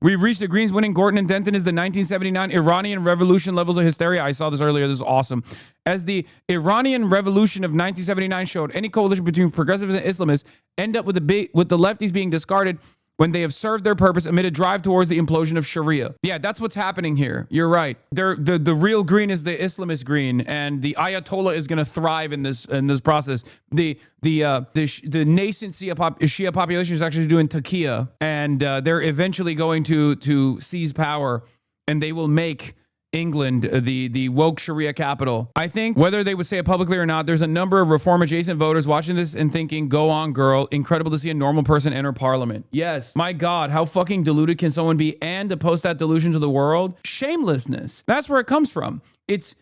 We've reached the Greens winning Gorton and Denton is the 1979 Iranian Revolution levels of hysteria. I saw this earlier. This is awesome. As the Iranian Revolution of 1979 showed, any coalition between progressives and Islamists end up with the lefties being discarded when they have served their purpose amid a drive towards the implosion of Sharia. Yeah, that's what's happening here. You're right. The real green is the Islamist green, and the Ayatollah is going to thrive in this process. The nascent Shia population is actually doing taqiyya, and they're eventually going to seize power, and they will make England the woke Sharia capital. I think whether they would say it publicly or not, there's a number of reform adjacent voters watching this and thinking, go on, girl. Incredible to see a normal person enter parliament. Yes. My God, how fucking deluded can someone be? And to post that delusion to the world? Shamelessness. That's where it comes from. It's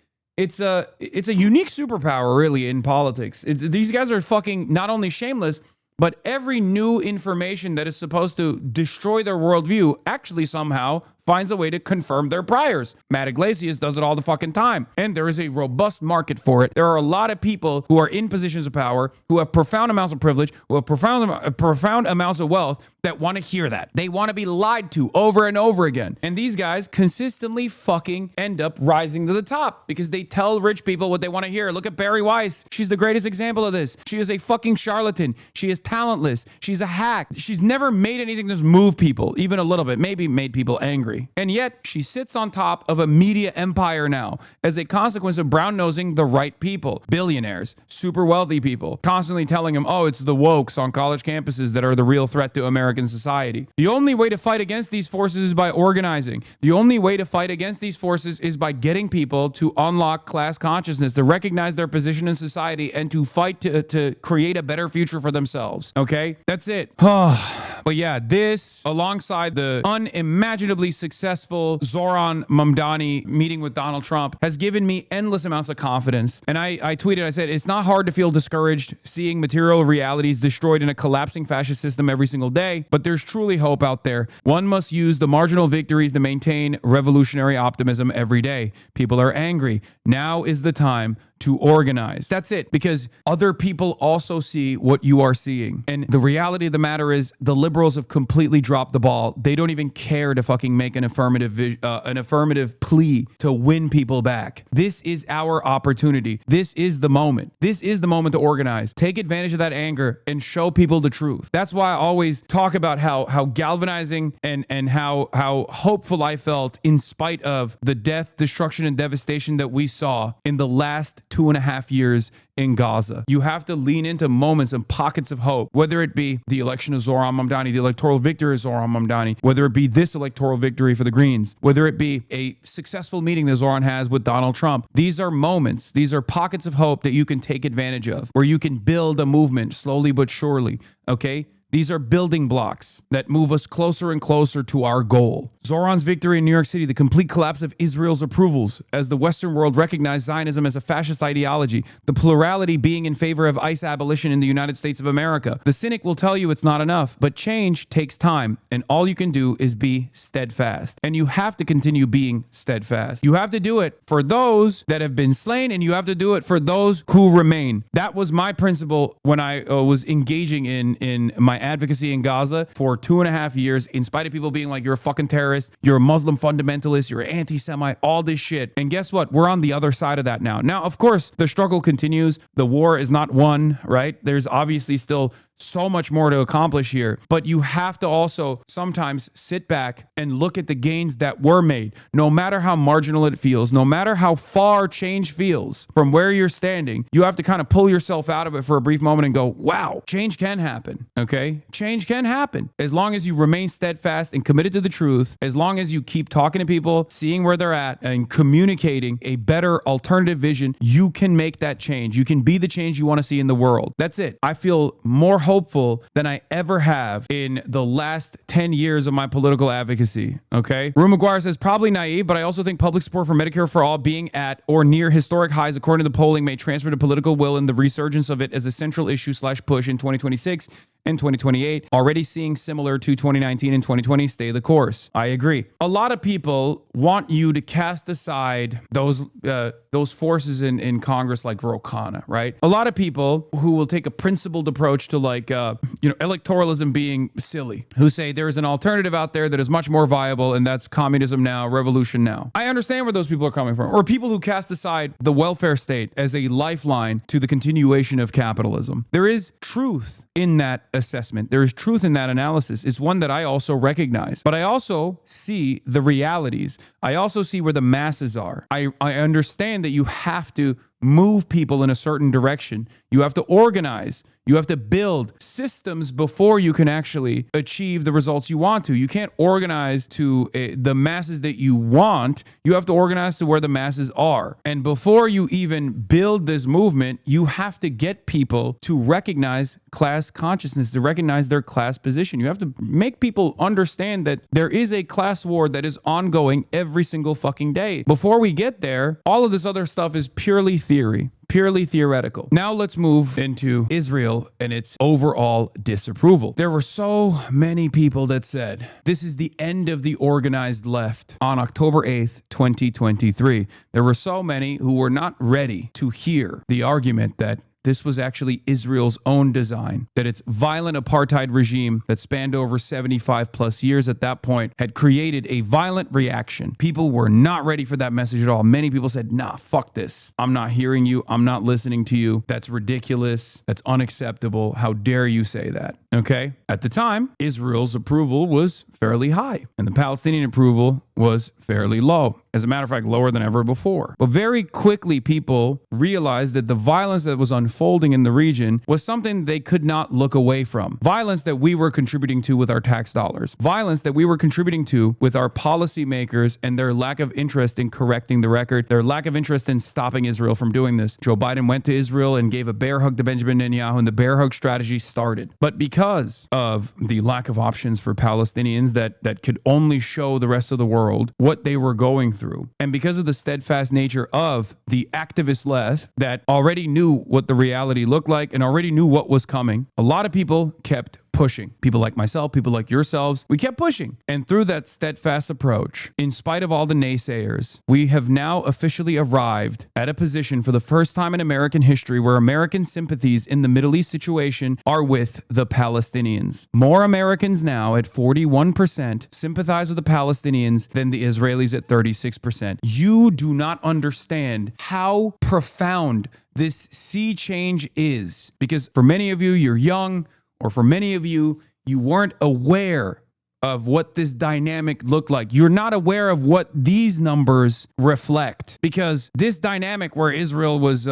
a unique superpower, really, in politics. These guys are fucking not only shameless, but every new information that is supposed to destroy their worldview actually somehow finds a way to confirm their priors. Matt Iglesias does it all the fucking time. And there is a robust market for it. There are a lot of people who are in positions of power, who have profound amounts of privilege, who have profound amounts of wealth that want to hear that. They want to be lied to over and over again. And these guys consistently fucking end up rising to the top because they tell rich people what they want to hear. Look at Barry Weiss. She's the greatest example of this. She is a fucking charlatan. She is talentless. She's a hack. She's never made anything that's moved people, even a little bit, maybe made people angry. And yet she sits on top of a media empire now as a consequence of brown-nosing the right people, billionaires, super wealthy people, constantly telling them, oh, it's the wokes on college campuses that are the real threat to American society. The only way to fight against these forces is by organizing. The only way to fight against these forces is by getting people to unlock class consciousness, to recognize their position in society, and to fight to create a better future for themselves. Okay? That's it. But yeah, this, alongside the unimaginably successful Zoran Mamdani meeting with Donald Trump, has given me endless amounts of confidence. And I tweeted, I said, it's not hard to feel discouraged seeing material realities destroyed in a collapsing fascist system every single day, but there's truly hope out there. One must use the marginal victories to maintain revolutionary optimism every day. People are angry. Now is the time to organize. That's it, because other people also see what you are seeing. And the reality of the matter is the liberals have completely dropped the ball. They don't even care to fucking make an affirmative plea to win people back. This is our opportunity. This is the moment. This is the moment to organize. Take advantage of that anger and show people the truth. That's why I always talk about how galvanizing and how hopeful I felt in spite of the death, destruction, and devastation that we saw in the last 2.5 years in Gaza. You have to lean into moments and pockets of hope, whether it be the election of Zoran Mamdani, the electoral victory of Zoran Mamdani, whether it be this electoral victory for the Greens, whether it be a successful meeting that Zoran has with Donald Trump. These are moments, these are pockets of hope that you can take advantage of, where you can build a movement slowly but surely, okay? These are building blocks that move us closer and closer to our goal. Zoran's victory in New York City, the complete collapse of Israel's approvals as the Western world recognized Zionism as a fascist ideology, the plurality being in favor of ICE abolition in the United States of America. The cynic will tell you it's not enough, but change takes time, and all you can do is be steadfast. And you have to continue being steadfast. You have to do it for those that have been slain, and you have to do it for those who remain. That was my principle when I was engaging in my advocacy in Gaza for 2.5 years, in spite of people being like, you're a fucking terrorist, you're a Muslim fundamentalist, you're an anti-Semite, all this shit. And guess what? We're on the other side of that now. Now, of course, the struggle continues. The war is not won, right? There's obviously still so much more to accomplish here, but you have to also sometimes sit back and look at the gains that were made, no matter how marginal it feels, no matter how far change feels from where you're standing. You have to kind of pull yourself out of it for a brief moment and go, wow, change can happen. Okay, change can happen as long as you remain steadfast and committed to the truth, as long as you keep talking to people, seeing where they're at, and communicating a better alternative vision. You can make that change. You can be the change you want to see in the world. That's it. I feel more hopeful than I ever have in the last 10 years of my political advocacy. Okay. Rue McGuire says, probably naive, but I also think public support for Medicare for all being at or near historic highs, according to the polling, may transfer to political will and the resurgence of it as a central issue / push in 2026 and 2028. Already seeing similar to 2019 and 2020. Stay the course. I agree. A lot of people want you to cast aside those forces in Congress like Ro Khanna, right? A lot of people who will take a principled approach to electoralism being silly, who say there is an alternative out there that is much more viable, and that's communism now, revolution now. I understand where those people are coming from. Or people who cast aside the welfare state as a lifeline to the continuation of capitalism. There is truth in that assessment. There is truth in that analysis. It's one that I also recognize. But I also see the realities. I also see where the masses are. I understand that you have to move people in a certain direction. You have to organize. You have to build systems before you can actually achieve the results you want to. You can't organize to the masses that you want. You have to organize to where the masses are. And before you even build this movement, you have to get people to recognize class consciousness, to recognize their class position. You have to make people understand that there is a class war that is ongoing every single fucking day. Before we get there, all of this other stuff is purely theory. Purely theoretical. Now let's move into Israel and its overall disapproval. There were so many people that said this is the end of the organized left on October 8th, 2023. There were so many who were not ready to hear the argument that this was actually Israel's own design, that its violent apartheid regime that spanned over 75 plus years at that point had created a violent reaction. People were not ready for that message at all. Many people said, nah, fuck this. I'm not hearing you. I'm not listening to you. That's ridiculous. That's unacceptable. How dare you say that? Okay. At the time, Israel's approval was fairly high and the Palestinian approval was fairly low. As a matter of fact, lower than ever before. But very quickly, people realized that the violence that was unfolding in the region was something they could not look away from. Violence that we were contributing to with our tax dollars. Violence that we were contributing to with our policymakers and their lack of interest in correcting the record, their lack of interest in stopping Israel from doing this. Joe Biden went to Israel and gave a bear hug to Benjamin Netanyahu, and the bear hug strategy started. But because of the lack of options for Palestinians that could only show the rest of the world what they were going through, and because of the steadfast nature of the activist left that already knew what the reality looked like and already knew what was coming, a lot of people kept pushing. People like myself, people like yourselves, we kept pushing. And through that steadfast approach, in spite of all the naysayers, we have now officially arrived at a position for the first time in American history where American sympathies in the Middle East situation are with the Palestinians. More Americans now at 41% sympathize with the Palestinians than the Israelis at 36%. You do not understand how profound this sea change is, because for many of you, you're young, or for many of you, you weren't aware of what this dynamic looked like. You're not aware of what these numbers reflect, because this dynamic where Israel was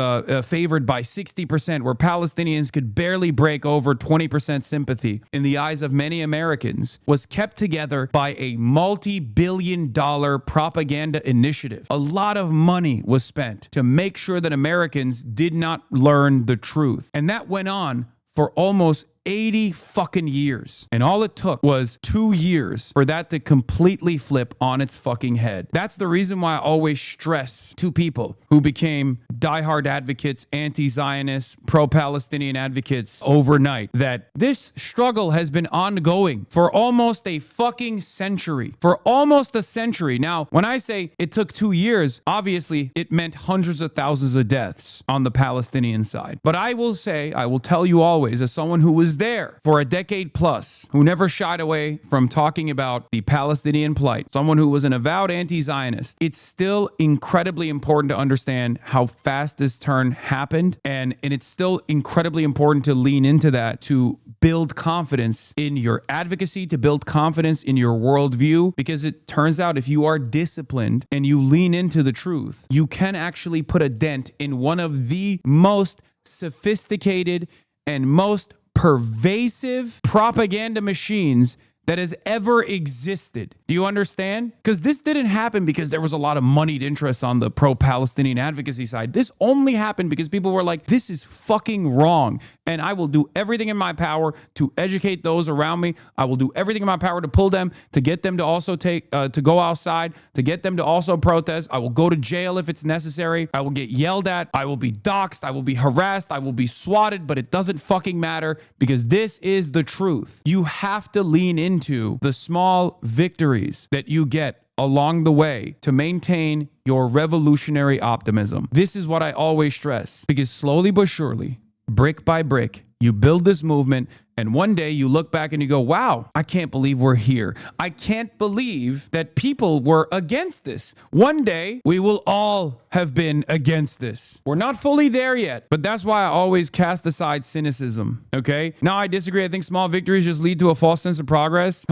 favored by 60%, where Palestinians could barely break over 20% sympathy in the eyes of many Americans, was kept together by a multi-billion-dollar propaganda initiative. A lot of money was spent to make sure that Americans did not learn the truth. And that went on for almost 80 fucking years. And all it took was 2 years for that to completely flip on its fucking head. That's the reason why I always stress to people who became diehard advocates, anti-Zionist, pro-Palestinian advocates overnight, that this struggle has been ongoing for almost a fucking century. For almost a century. Now, when I say it took 2 years, obviously it meant hundreds of thousands of deaths on the Palestinian side. But I will say, I will tell you always, as someone who was there for a decade plus, who never shied away from talking about the Palestinian plight, someone who was an avowed anti-Zionist, it's still incredibly important to understand how fast this turn happened. And it's still incredibly important to lean into that, to build confidence in your advocacy, to build confidence in your worldview, because it turns out if you are disciplined and you lean into the truth, you can actually put a dent in one of the most sophisticated and most pervasive propaganda machines that has ever existed. Do you understand? Because this didn't happen because there was a lot of moneyed interest on the pro-Palestinian advocacy side. This only happened because people were like, this is fucking wrong. and I will do everything in my power to educate those around me. I will do everything in my power to pull them, to get them to also to go outside, to get them to also protest. I will go to jail if it's necessary. I will get yelled at. I will be doxxed. I will be harassed. I will be swatted, but it doesn't fucking matter because this is the truth. You have to lean into the small victories that you get along the way to maintain your revolutionary optimism. This is what I always stress, because slowly but surely, brick by brick, you build this movement, and one day you look back and you go, wow, I can't believe we're here. I can't believe that people were against this. One day we will all have been against this. We're not fully there yet, but that's why I always cast aside cynicism, okay? Now, I disagree. I think small victories just lead to a false sense of progress.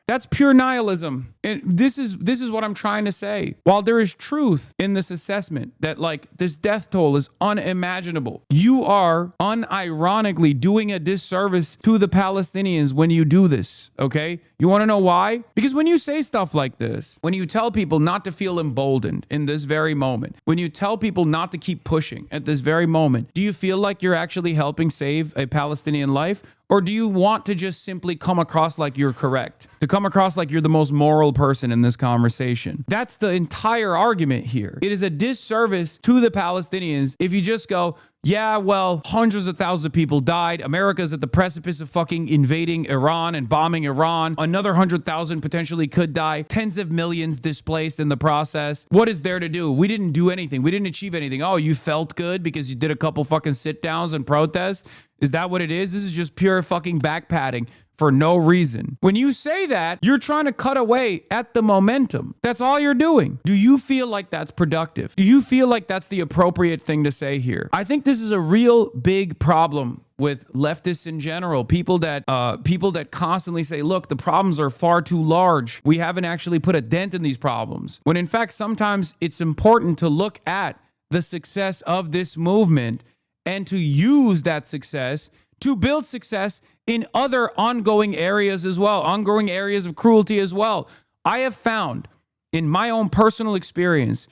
That's pure nihilism. And this is what I'm trying to say. While there is truth in this assessment that like this death toll is unimaginable, you are unironically doing a disservice to the Palestinians when you do this, okay? You want to know why? Because when you say stuff like this, when you tell people not to feel emboldened in this very moment, when you tell people not to keep pushing at this very moment, do you feel like you're actually helping save a Palestinian life? Or do you want to just simply come across like you're correct? To come across like you're the most moral person in this conversation? That's the entire argument here. It is a disservice to the Palestinians if you just go, yeah, well, hundreds of thousands of people died. America's at the precipice of fucking invading Iran and bombing Iran. Another 100,000 potentially could die. Tens of millions displaced in the process. What is there to do? We didn't do anything. We didn't achieve anything. Oh, you felt good because you did a couple fucking sit downs and protests? Is that what it is? This is just pure fucking back padding for no reason. When you say that, you're trying to cut away at the momentum. That's all you're doing. Do you feel like that's productive? Do you feel like that's the appropriate thing to say here? I think this is a real big problem with leftists in general, people that constantly say, look, the problems are far too large. We haven't actually put a dent in these problems. When in fact, sometimes it's important to look at the success of this movement and to use that success to build success in other ongoing areas as well, ongoing areas of cruelty as well. I have found in my own personal experience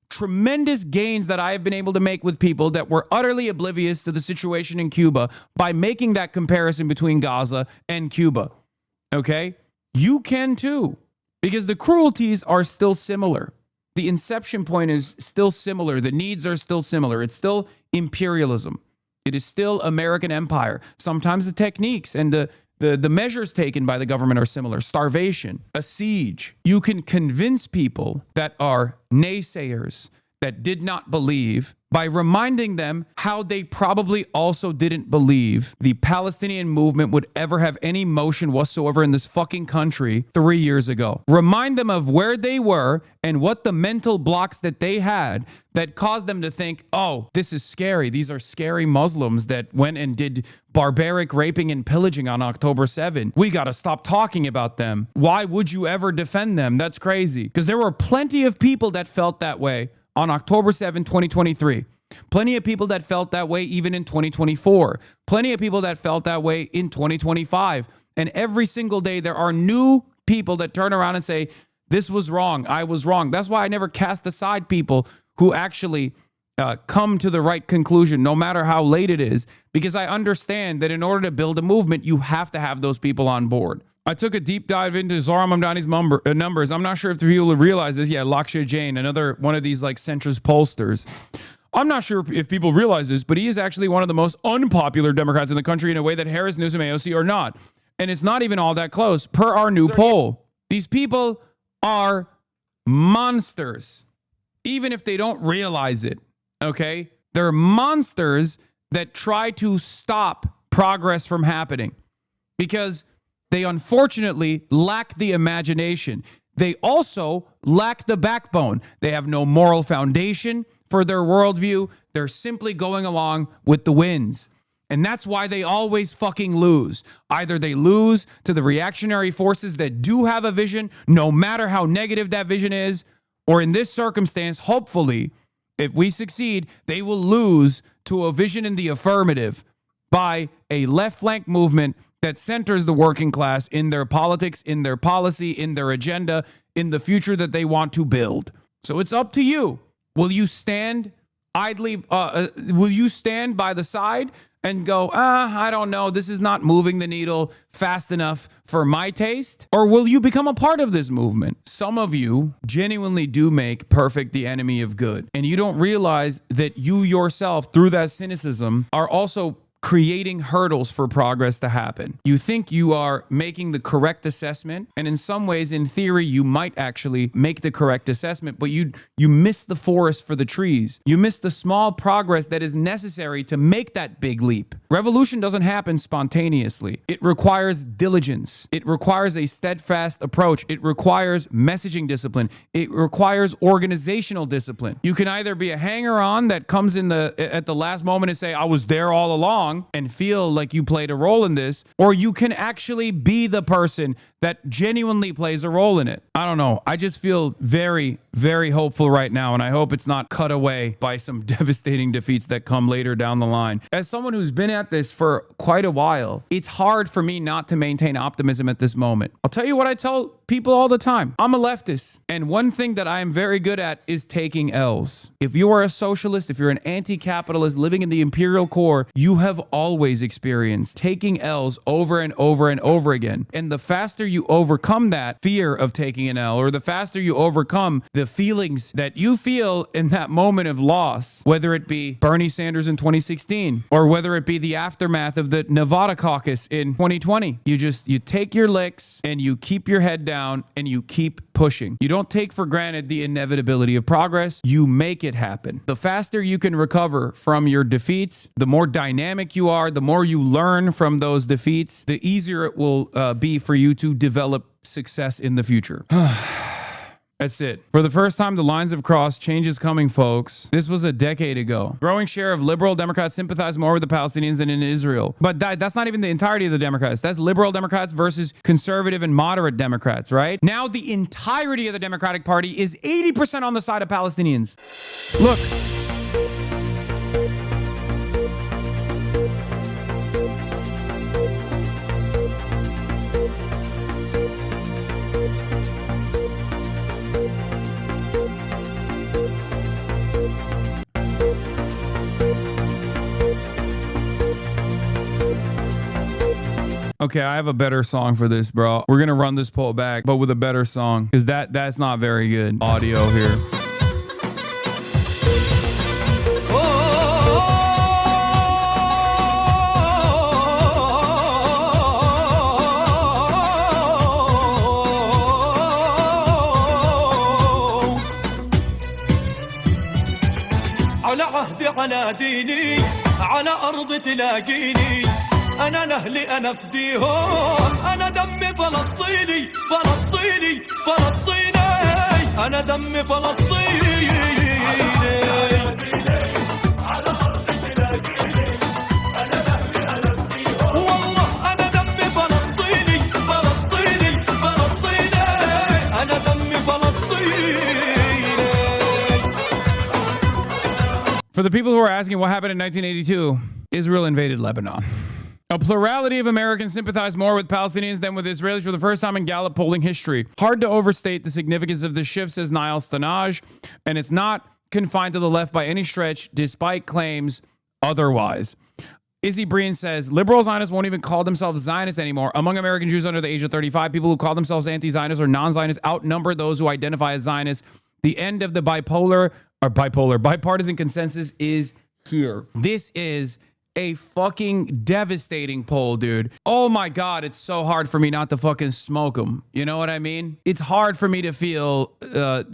tremendous gains that I have been able to make with people that were utterly oblivious to the situation in Cuba by making that comparison between Gaza and Cuba. Okay? You can too, because the cruelties are still similar. The inception point is still similar. The needs are still similar. It's still imperialism. It is still American empire. Sometimes the techniques and the measures taken by the government are similar. Starvation, a siege. You can convince people that are naysayers, that did not believe, by reminding them how they probably also didn't believe the Palestinian movement would ever have any motion whatsoever in this fucking country 3 years ago. Remind them of where they were and what the mental blocks that they had that caused them to think, oh, this is scary. These are scary Muslims that went and did barbaric raping and pillaging on October 7. We got to stop talking about them. Why would you ever defend them? That's crazy. Because there were plenty of people that felt that way on October 7, 2023. Plenty of people that felt that way even in 2024. Plenty of people that felt that way in 2025. And every single day there are new people that turn around and say, this was wrong, I was wrong. That's why I never cast aside people who actually come to the right conclusion, no matter how late it is, because I understand that in order to build a movement, you have to have those people on board. I took a deep dive into Zohran Mamdani's numbers. I'm not sure if the people realize this. Yeah, Lakshay Jain, another one of these like centrist pollsters. I'm not sure if people realize this, but he is actually one of the most unpopular Democrats in the country in a way that Harris, Newsom, AOC are not. And it's not even all that close per our new poll. These people are monsters, even if they don't realize it, okay? They're monsters that try to stop progress from happening because they unfortunately lack the imagination. They also lack the backbone. They have no moral foundation for their worldview. They're simply going along with the winds. And that's why they always fucking lose. Either they lose to the reactionary forces that do have a vision, no matter how negative that vision is, or in this circumstance, hopefully, if we succeed, they will lose to a vision in the affirmative by a left flank movement that centers the working class in their politics, in their policy, in their agenda, in the future that they want to build. So it's up to you. Will you stand idly? Will you stand by the side and go, I don't know, this is not moving the needle fast enough for my taste? Or will you become a part of this movement? Some of you genuinely do make perfect the enemy of good. And you don't realize that you yourself, through that cynicism, are also creating hurdles for progress to happen. You think you are making the correct assessment, and in some ways, in theory, you might actually make the correct assessment, but you miss the forest for the trees. You miss the small progress that is necessary to make that big leap. Revolution doesn't happen spontaneously. It requires diligence. It requires a steadfast approach. It requires messaging discipline. It requires organizational discipline. You can either be a hanger-on that comes at the last moment and say, I was there all along, and feel like you played a role in this, or you can actually be the person that genuinely plays a role in it. I don't know. I just feel very, very hopeful right now, and I hope it's not cut away by some devastating defeats that come later down the line. As someone who's been at this for quite a while, it's hard for me not to maintain optimism at this moment. I'll tell you what I tell people all the time. I'm a leftist, and one thing that I am very good at is taking L's. If you are a socialist, if you're an anti-capitalist living in the imperial core, you have always experienced taking L's over and over and over again. And the faster you overcome that fear of taking an L, or the faster you overcome the feelings that you feel in that moment of loss, whether it be Bernie Sanders in 2016, or whether it be the aftermath of the Nevada caucus in 2020, you take your licks and you keep your head down and you keep pushing. You don't take for granted the inevitability of progress. You make it happen. The faster you can recover from your defeats, the more dynamic you are, the more you learn from those defeats, the easier it will be for you to develop success in the future. That's it. For the first time, the lines have crossed. Change is coming, folks. This was a decade ago. Growing share of liberal Democrats sympathize more with the Palestinians than in Israel. But that's not even the entirety of the Democrats. That's liberal Democrats versus conservative and moderate Democrats, right? Now the entirety of the Democratic Party is 80% on the side of Palestinians. Look. Okay, I have a better song for this, bro. We're gonna run this poll back, but with a better song, because that's not very good audio here. على عهدي على ديني على أرض تلاقيني أنا لأهلي أنا فديهم أنا دمي فلسطيني فلسطيني فلسطيني أنا دمي فلسطيني على أرض تلاقيني أنا لأهلي أنا فديهم والله أنا دمي فلسطيني فلسطيني فلسطيني أنا دمي فلسطيني. For the people who are asking what happened in 1982, Israel invaded Lebanon. A plurality of Americans sympathize more with Palestinians than with Israelis for the first time in Gallup polling history. Hard to overstate the significance of this shift, says Niall Stanage, and it's not confined to the left by any stretch, despite claims otherwise. Izzy Breen says, liberal Zionists won't even call themselves Zionists anymore. Among American Jews under the age of 35, people who call themselves anti-Zionists or non-Zionists outnumber those who identify as Zionists. The end of the bipartisan consensus is here. This is a fucking devastating poll, dude. Oh my God, it's so hard for me not to fucking smoke them. You know what I mean? It's hard for me to feel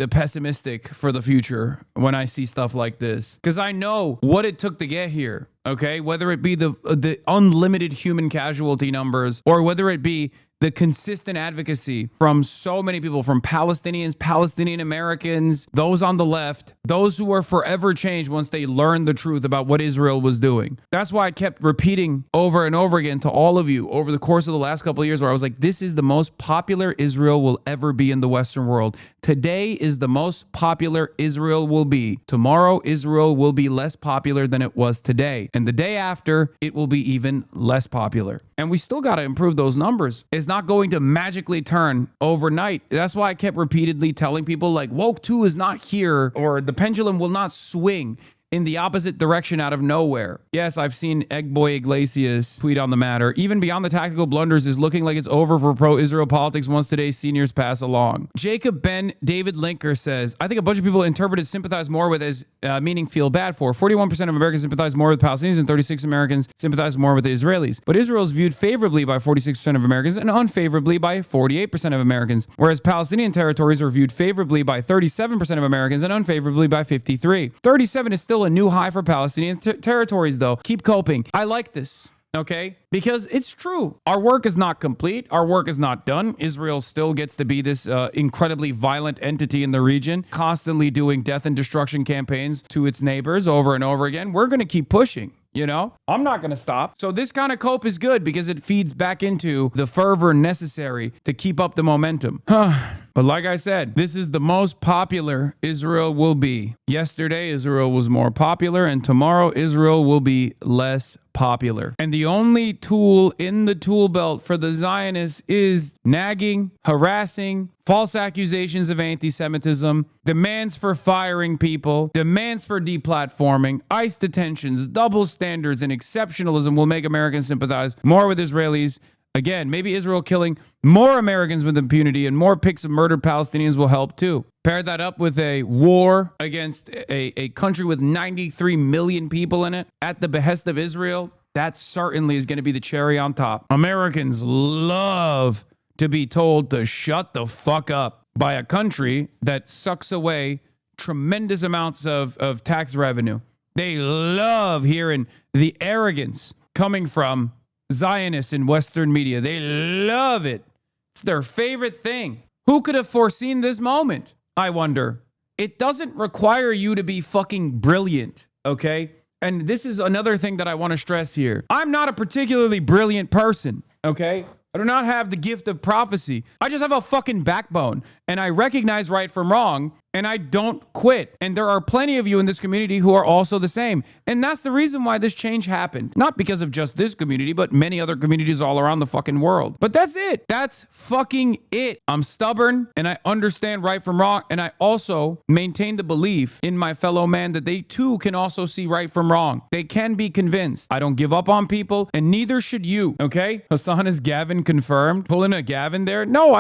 pessimistic for the future when I see stuff like this, because I know what it took to get here. Okay, whether it be the unlimited human casualty numbers, or whether it be the consistent advocacy from so many people, from Palestinians, Palestinian Americans, those on the left, those who were forever changed once they learned the truth about what Israel was doing. That's why I kept repeating over and over again to all of you over the course of the last couple of years, where I was like, this is the most popular Israel will ever be in the Western world. Today is the most popular Israel will be. Tomorrow, Israel will be less popular than it was today. And the day after, it will be even less popular. And we still got to improve those numbers. It's not going to magically turn overnight. That's why I kept repeatedly telling people, like, woke 2 is not here, or the pendulum will not swing in the opposite direction out of nowhere. Yes, I've seen Eggboy Iglesias tweet on the matter. Even beyond the tactical blunders is looking like it's over for pro-Israel politics once today's seniors pass along. Jacob Ben David Linker says, I think a bunch of people interpreted sympathize more with as meaning feel bad for. 41% of Americans sympathize more with Palestinians and 36 Americans sympathize more with the Israelis. But Israel is viewed favorably by 46% of Americans and unfavorably by 48% of Americans, whereas Palestinian territories are viewed favorably by 37% of Americans and unfavorably by 53. 37 is still a new high for Palestinian territories, though. Keep coping. I like this. Okay? Because it's true. Our work is not complete. Our work is not done. Israel still gets to be this incredibly violent entity in the region, constantly doing death and destruction campaigns to its neighbors over and over again. We're going to keep pushing. You know, I'm not going to stop. So this kind of cope is good because it feeds back into the fervor necessary to keep up the momentum. But like I said, this is the most popular Israel will be. Yesterday, Israel was more popular, and tomorrow, Israel will be less popular. And the only tool in the tool belt for the Zionists is nagging, harassing, false accusations of anti-Semitism, demands for firing people, demands for deplatforming, ICE detentions, double standards, and exceptionalism will make Americans sympathize more with Israelis. Again, maybe Israel killing more Americans with impunity and more pics of murdered Palestinians will help too. Pair that up with a war against a country with 93 million people in it at the behest of Israel. That certainly is going to be the cherry on top. Americans love to be told to shut the fuck up by a country that sucks away tremendous amounts of tax revenue. They love hearing the arrogance coming from Zionists in Western media. They love it. It's their favorite thing. Who could have foreseen this moment? I wonder. It doesn't require you to be fucking brilliant, okay? And this is another thing that I want to stress here. I'm not a particularly brilliant person, okay? I do not have the gift of prophecy. I just have a fucking backbone, and I recognize right from wrong, and I don't quit. And there are plenty of you in this community who are also the same. And that's the reason why this change happened. Not because of just this community, but many other communities all around the fucking world. But that's it. That's fucking it. I'm stubborn, and I understand right from wrong, and I also maintain the belief in my fellow man that they too can also see right from wrong. They can be convinced. I don't give up on people, and neither should you, okay? Hasan is Gavin confirmed. Pulling a Gavin there? No,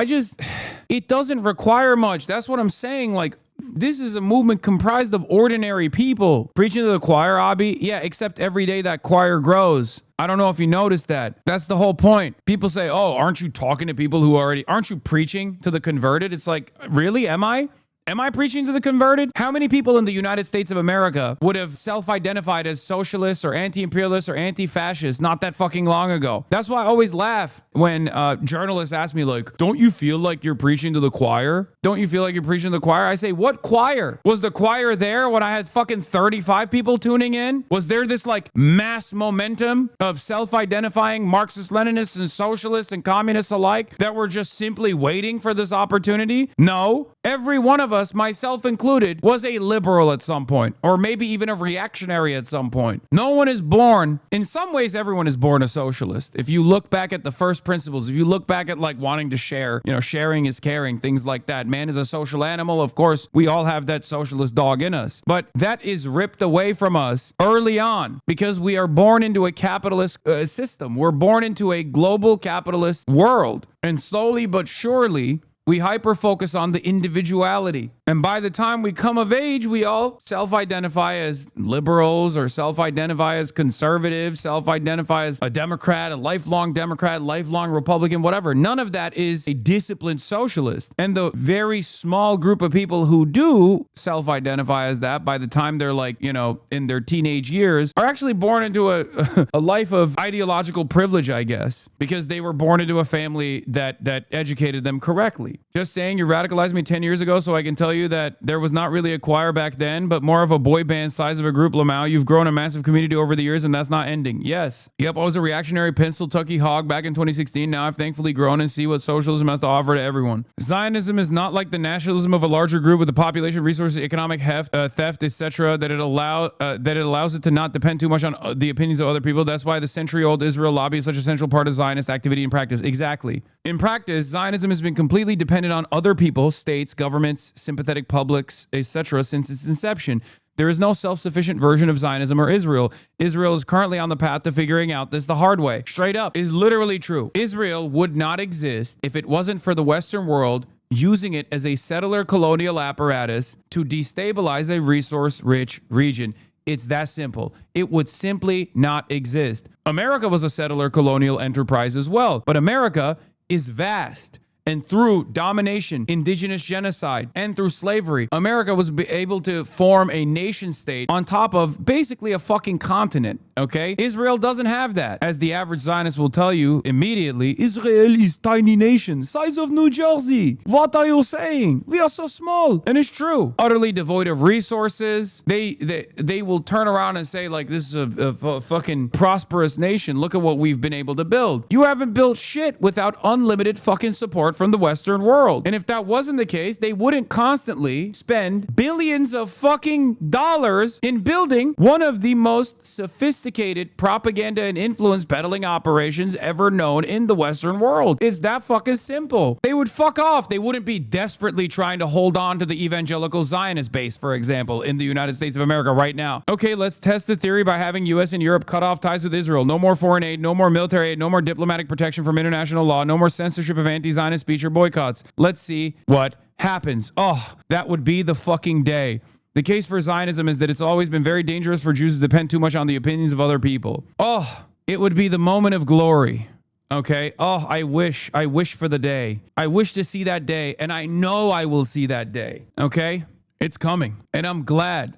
it doesn't require much. That's what I'm saying. Like, this is a movement comprised of ordinary people. Preaching to the choir, Abi? Yeah, except every day that choir grows. I don't know if you noticed that. That's the whole point. People say, oh, aren't you talking to people who aren't you preaching to the converted? It's like, really? Am I? Am I preaching to the converted? How many people in the United States of America would have self-identified as socialists or anti-imperialists or anti-fascists not that fucking long ago? That's why I always laugh when journalists ask me, like, don't you feel like you're preaching to the choir? Don't you feel like you're preaching to the choir? I say, what choir? Was the choir there when I had fucking 35 people tuning in? Was there this like mass momentum of self-identifying Marxist-Leninists and socialists and communists alike that were just simply waiting for this opportunity? No. Every one of us, myself included, was a liberal at some point, or maybe even a reactionary at some point. No one is born, in some ways, everyone is born a socialist. If you look back at the first principles, if you look back at like wanting to share, sharing is caring, things like that. Man is a social animal. Of course, we all have that socialist dog in us, but that is ripped away from us early on because we are born into a capitalist system. We're born into a global capitalist world, and slowly but surely, we hyper-focus on the individuality. And by the time we come of age, we all self-identify as liberals or self-identify as conservatives, self-identify as a Democrat, a lifelong Republican, whatever. None of that is a disciplined socialist. And the very small group of people who do self-identify as that by the time they're like, in their teenage years are actually born into a life of ideological privilege, I guess, because they were born into a family that educated them correctly. Just saying you radicalized me 10 years ago so I can tell you that there was not really a choir back then, but more of a boy band size of a group, Lamau. You've grown a massive community over the years, and that's not ending. Yes. Yep, I was a reactionary Pennsylvania hog back in 2016. Now I've thankfully grown and see what socialism has to offer to everyone. Zionism is not like the nationalism of a larger group with the population, resources, economic theft, etc., that it allows it to not depend too much on the opinions of other people. That's why the century-old Israel lobby is such a central part of Zionist activity in practice. Exactly. In practice, Zionism has been completely dependent on other people, states, governments, sympathetic publics, etc. since its inception. There is no self-sufficient version of Zionism or Israel. Israel is currently on the path to figuring out this the hard way. Straight up, is literally true. Israel would not exist if it wasn't for the Western world using it as a settler colonial apparatus to destabilize a resource-rich region. It's that simple. It would simply not exist. America was a settler colonial enterprise as well, but America is vast. And through domination, indigenous genocide, and through slavery, America was able to form a nation state on top of basically a fucking continent, okay? Israel doesn't have that. As the average Zionist will tell you immediately, Israel is tiny nation, size of New Jersey. What are you saying? We are so small. And it's true. Utterly devoid of resources. They will turn around and say, like, this is a fucking prosperous nation. Look at what we've been able to build. You haven't built shit without unlimited fucking support from the Western world. And if that wasn't the case, they wouldn't constantly spend billions of fucking dollars in building one of the most sophisticated propaganda and influence peddling operations ever known in the Western world. It's that fucking simple. They would fuck off. They wouldn't be desperately trying to hold on to the evangelical Zionist base, for example, in the United States of America right now. Okay, let's test the theory by having US and Europe cut off ties with Israel. No more foreign aid, no more military aid, no more diplomatic protection from international law, no more censorship of anti-Zionist speech or boycotts. Let's see what happens. Oh, that would be the fucking day. The case for Zionism is that it's always been very dangerous for Jews to depend too much on the opinions of other people. Oh, it would be the moment of glory. Okay. Oh, I wish for the day. I wish to see that day, and I know I will see that day. Okay. It's coming. And I'm glad,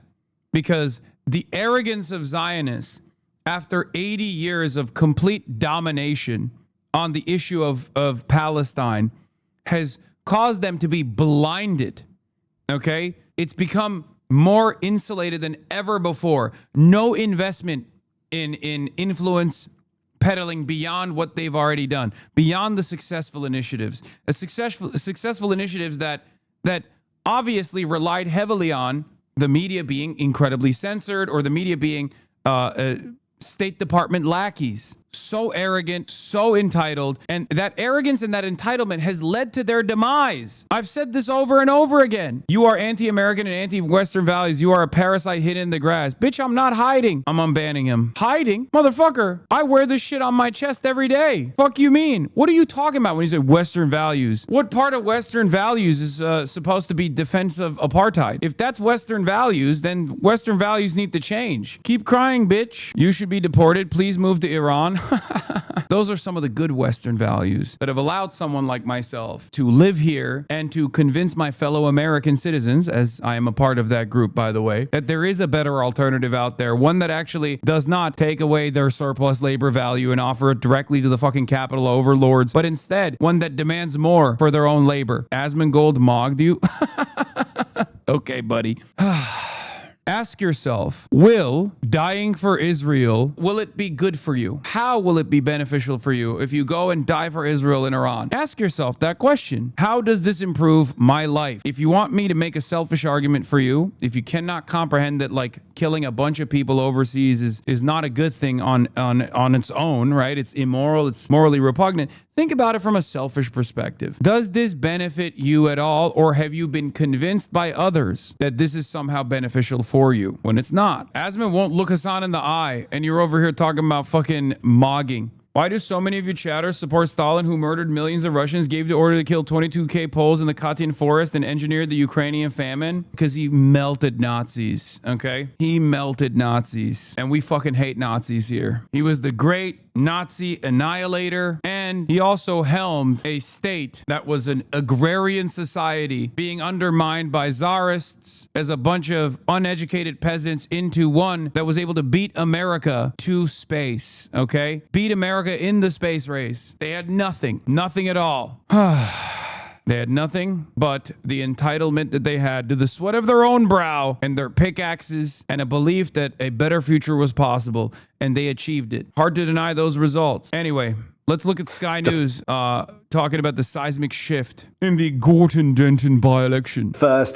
because the arrogance of Zionists after 80 years of complete domination on the issue of Palestine has caused them to be blinded. Okay. It's become more insulated than ever before. No investment in influence peddling beyond what they've already done, beyond the successful initiatives, successful initiatives that obviously relied heavily on the media being incredibly censored, or the media being State Department lackeys. So arrogant, so entitled, and that arrogance and that entitlement has led to their demise. I've said this over and over again. You are anti-American and anti-Western values. You are a parasite hidden in the grass. Bitch, I'm not hiding. I'm unbanning him. Hiding? Motherfucker, I wear this shit on my chest every day. Fuck you mean? What are you talking about when you say Western values? What part of Western values is supposed to be defense of apartheid? If that's Western values, then Western values need to change. Keep crying, bitch. You should be deported. Please move to Iran. Those are some of the good Western values that have allowed someone like myself to live here and to convince my fellow American citizens, as I am a part of that group, by the way, that there is a better alternative out there, one that actually does not take away their surplus labor value and offer it directly to the fucking capital overlords, but instead one that demands more for their own labor. Asmongold mogged you? Okay, buddy. Ask yourself, will dying for Israel, will it be good for you? How will it be beneficial for you if you go and die for Israel in Iran? Ask yourself that question. How does this improve my life? If you want me to make a selfish argument for you, if you cannot comprehend that, like, killing a bunch of people overseas is not a good thing on its own, right? It's immoral, it's morally repugnant. Think about it from a selfish perspective. Does this benefit you at all, or have you been convinced by others that this is somehow beneficial for you when it's not? Asman won't look Hasan in the eye, and you're over here talking about fucking mogging. Why do so many of you chatters support Stalin, who murdered millions of Russians, gave the order to kill 22K Poles in the Katyn forest, and engineered the Ukrainian famine? Because he melted Nazis, okay? He melted Nazis. And we fucking hate Nazis here. He was the great Nazi annihilator, and he also helmed a state that was an agrarian society being undermined by czarists as a bunch of uneducated peasants into one that was able to beat America to space, okay? Beat America in the space race. They had nothing at all. They had nothing but the entitlement that they had to the sweat of their own brow and their pickaxes and a belief that a better future was possible, and they achieved it. Hard to deny those results. Anyway, let's look at Sky News talking about the seismic shift in the Gorton-Denton by-election. First